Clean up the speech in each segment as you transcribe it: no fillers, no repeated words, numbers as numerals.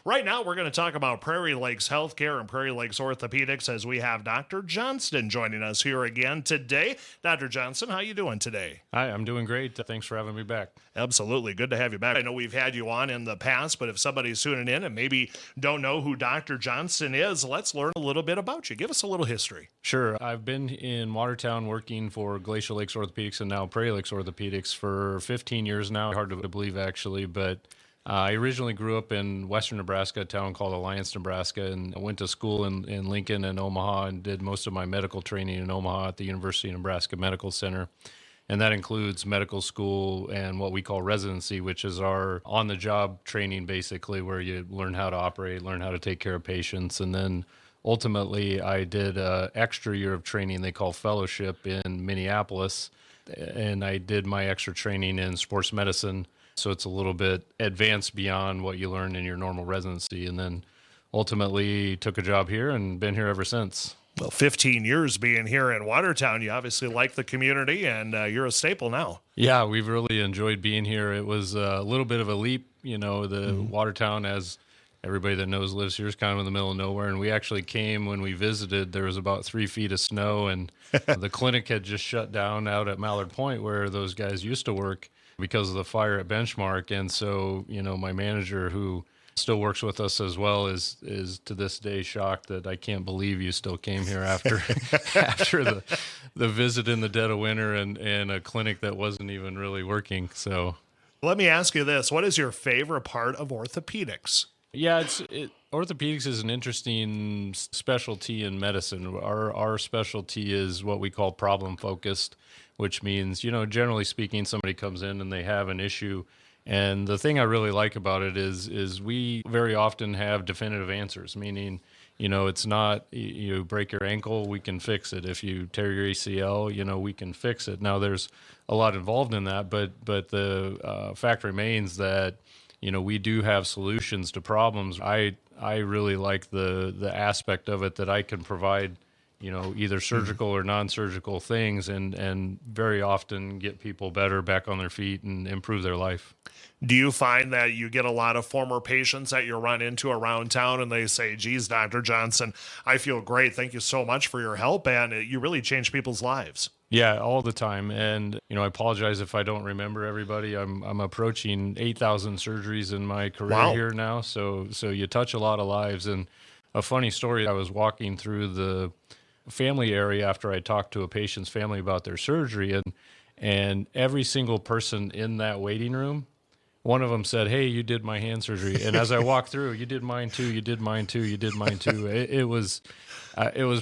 Right now, we're going to talk about Prairie Lakes Healthcare and Prairie Lakes Orthopedics as we have Dr. Johnston joining us here again today. Dr. Johnston, how you doing today? Hi, I'm doing great. Thanks for having me back. Absolutely. Good to have you back. I know we've had you on in the past, but if somebody's tuning in and maybe don't know who Dr. Johnston is, let's learn a little bit about you. Give us a little history. Sure. I've been in Watertown working for Glacial Lakes Orthopedics and now Prairie Lakes Orthopedics for 15 years now. Hard to believe, actually, but I originally grew up in western Nebraska, a town called Alliance, Nebraska, and I went to school in Lincoln and Omaha and did most of my medical training in Omaha at the University of Nebraska Medical Center. And that includes medical school and what we call residency, which is our on-the-job training, basically, where you learn how to operate, learn how to take care of patients. And then ultimately, I did an extra year of training they call fellowship in Minneapolis. And I did my extra training in sports medicine. So it's a little bit advanced beyond what you learn in your normal residency. And then ultimately took a job here and been here ever since. Well, 15 years being here in Watertown, you obviously like the community, and you're a staple now. Yeah, we've really enjoyed being here. It was a little bit of a leap. You know, the Watertown, as everybody that knows lives here, is kind of in the middle of nowhere. And we actually came when we visited. There was about 3 feet of snow, and the clinic had just shut down out at Mallard Point where those guys used to work because of the fire at Benchmark. And so, you know, my manager, who still works with us as well, is to this day shocked that I can't believe you still came here after after the visit in the dead of winter and a clinic that wasn't even really working. So let me ask you this. What is your favorite part of orthopedics? Yeah, orthopedics is an interesting specialty in medicine. Our specialty is what we call problem focused, which means, you know, generally speaking, somebody comes in and they have an issue. And the thing I really like about it is we very often have definitive answers, meaning, you know, it's not you break your ankle, we can fix it. If you tear your ACL, you know, we can fix it. Now, there's a lot involved in that, but the fact remains that, you know, we do have solutions to problems. I really like the aspect of it that I can provide, you know, either surgical or non-surgical things and very often get people better back on their feet and improve their life. Do you find that you get a lot of former patients that you run into around town and they say, geez, Dr. Johnston, I feel great. Thank you so much for your help. And you really change people's lives. Yeah, all the time. And, you know, I apologize if I don't remember everybody. I'm approaching 8,000 surgeries in my career here now. So you touch a lot of lives. And a funny story, I was walking through the family area after I talked to a patient's family about their surgery, and every single person in that waiting room, one of them said, "Hey, you did my hand surgery." And as I walked through, "You did mine too. You did mine too. You did mine too." It was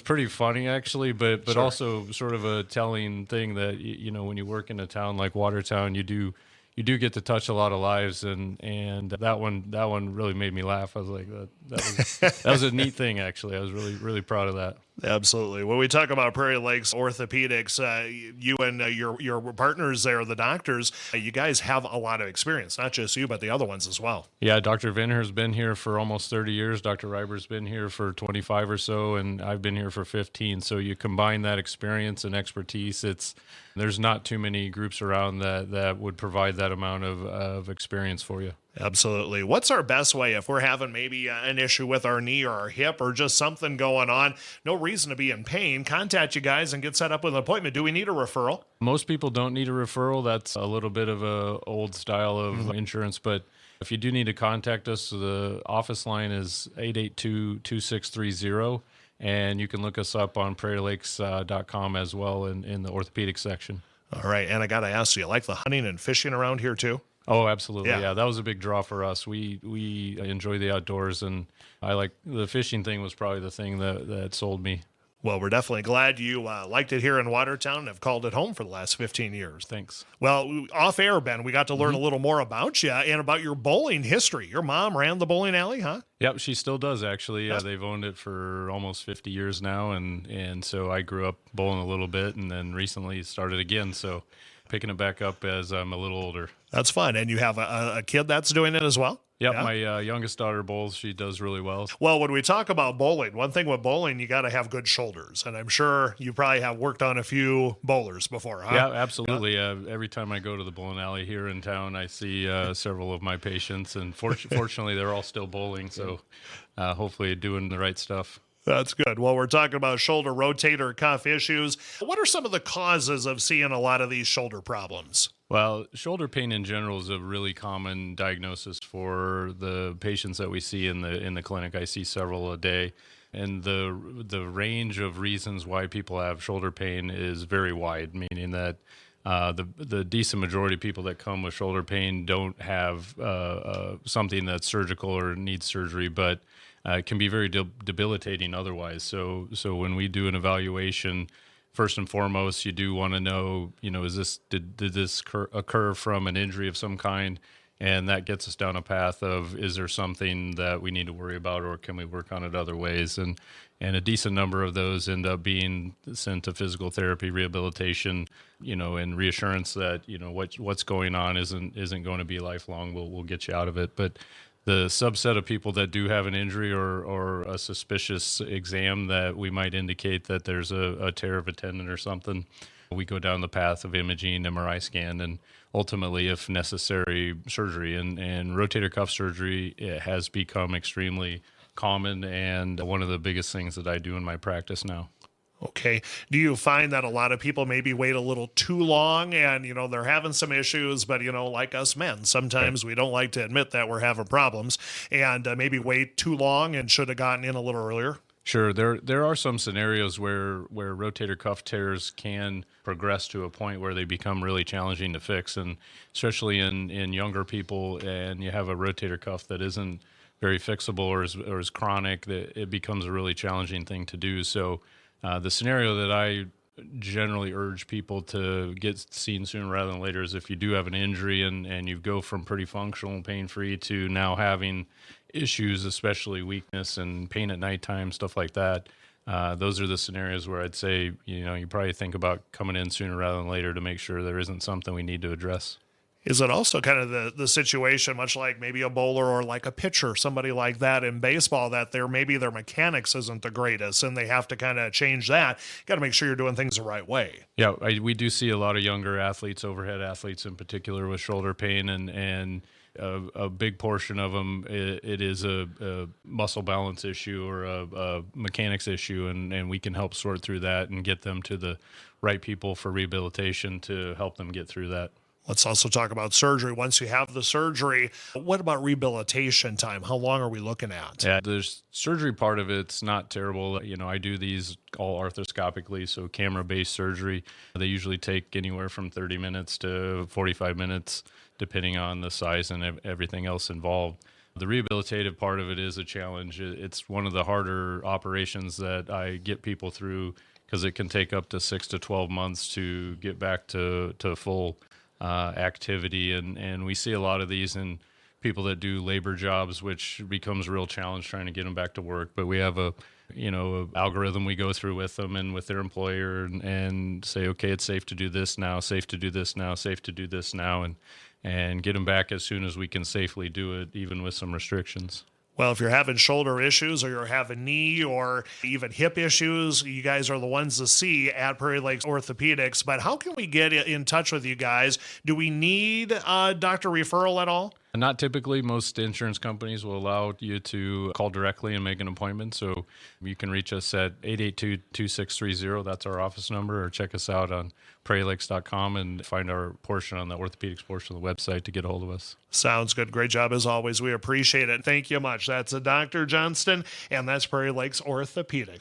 pretty funny, actually, but Sure. Also sort of a telling thing that, you know, when you work in a town like Watertown, you do get to touch a lot of lives, and that one really made me laugh. I was like, that was a neat thing, actually. I was really proud of that. Absolutely. When we talk about Prairie Lakes Orthopedics, you and your partners there, the doctors, you guys have a lot of experience, not just you, but the other ones as well. Yeah, Dr. Vinner's been here for almost 30 years. Dr. Reiber's been here for 25 or so, and I've been here for 15. So you combine that experience and expertise, there's not too many groups around that would provide that amount of experience for you. Absolutely. What's our best way if we're having maybe an issue with our knee or our hip or just something going on, no reason to be in pain, contact you guys and get set up with an appointment? Do we need a referral? Most people don't need a referral. That's a little bit of a old style of insurance, but if you do need to contact us, the office line is 882-2630, and you can look us up on prairielakes.com as well in the orthopedic section. All right. And I got to ask you, like the hunting and fishing around here too? Oh, absolutely. Yeah, that was a big draw for us. We enjoy the outdoors, and I like the fishing thing was probably the thing that sold me. Well, we're definitely glad you liked it here in Watertown and have called it home for the last 15 years. Thanks. Well, off air, Ben, we got to learn a little more about you and about your bowling history. Your mom ran the bowling alley, huh? Yep, she still does, actually. They've owned it for almost 50 years now, and so I grew up bowling a little bit and then recently started again, so picking it back up as I'm a little older. That's fun. And you have a kid that's doing it as well? Yep, Yeah. my youngest daughter bowls. She does really well. Well, when we talk about bowling, one thing with bowling, you got to have good shoulders. And I'm sure you probably have worked on a few bowlers before, huh? Yeah, absolutely. Every time I go to the bowling alley here in town, I see several of my patients, and fortunately, they're all still bowling. So hopefully, doing the right stuff. That's good. Well, we're talking about shoulder rotator cuff issues. What are some of the causes of seeing a lot of these shoulder problems? Well, shoulder pain in general is a really common diagnosis for the patients that we see in the clinic. I see several a day, and the range of reasons why people have shoulder pain is very wide, meaning that the decent majority of people that come with shoulder pain don't have something that's surgical or needs surgery, but it can be very debilitating otherwise. So when we do an evaluation, first and foremost, you do want to know, did this occur from an injury of some kind? And that gets us down a path of, is there something that we need to worry about, or can we work on it other ways? And a decent number of those end up being sent to physical therapy, rehabilitation, and reassurance that, what's going on isn't going to be lifelong. We'll get you out of it. But the subset of people that do have an injury or a suspicious exam that we might indicate that there's a tear of a tendon or something, we go down the path of imaging, MRI scan, and ultimately, if necessary, surgery. And rotator cuff surgery, it has become extremely common and one of the biggest things that I do in my practice now. Okay. Do you find that a lot of people maybe wait a little too long and, they're having some issues, but, like us men, sometimes we don't like to admit that we're having problems and maybe wait too long and should have gotten in a little earlier? Sure. There are some scenarios where rotator cuff tears can progress to a point where they become really challenging to fix. And especially in younger people, and you have a rotator cuff that isn't very fixable or is chronic, that it becomes a really challenging thing to do. So the scenario that I generally urge people to get seen sooner rather than later is if you do have an injury and you go from pretty functional and pain-free to now having issues, especially weakness and pain at nighttime, stuff like that. Those are the scenarios where I'd say, you probably think about coming in sooner rather than later to make sure there isn't something we need to address. Is it also kind of the situation, much like maybe a bowler or like a pitcher, somebody like that in baseball, that maybe their mechanics isn't the greatest and they have to kind of change that? Got to make sure you're doing things the right way. Yeah, we do see a lot of younger athletes, overhead athletes in particular, with shoulder pain, and a big portion of them, it is a muscle balance issue or a mechanics issue, and we can help sort through that and get them to the right people for rehabilitation to help them get through that. Let's also talk about surgery. Once you have the surgery, what about rehabilitation time? How long are we looking at? Yeah, the surgery part of it's not terrible. I do these all arthroscopically, so camera-based surgery. They usually take anywhere from 30 minutes to 45 minutes, depending on the size and everything else involved. The rehabilitative part of it is a challenge. It's one of the harder operations that I get people through because it can take up to 6 to 12 months to get back to full activity, and we see a lot of these in people that do labor jobs, which becomes a real challenge trying to get them back to work. But we have a algorithm we go through with them and with their employer and say, okay, it's safe to do this now, safe to do this now, safe to do this now, and get them back as soon as we can safely do it, even with some restrictions. Well, if you're having shoulder issues or you're having knee or even hip issues, you guys are the ones to see at Prairie Lakes Orthopedics. But how can we get in touch with you guys? Do we need a doctor referral at all? Not typically. Most insurance companies will allow you to call directly and make an appointment. So you can reach us at 882-2630. That's our office number. Or check us out on prairielakes.com and find our portion on the orthopedics portion of the website to get a hold of us. Sounds good. Great job as always. We appreciate it. Thank you much. That's Dr. Johnston, and that's Prairie Lakes Orthopedics.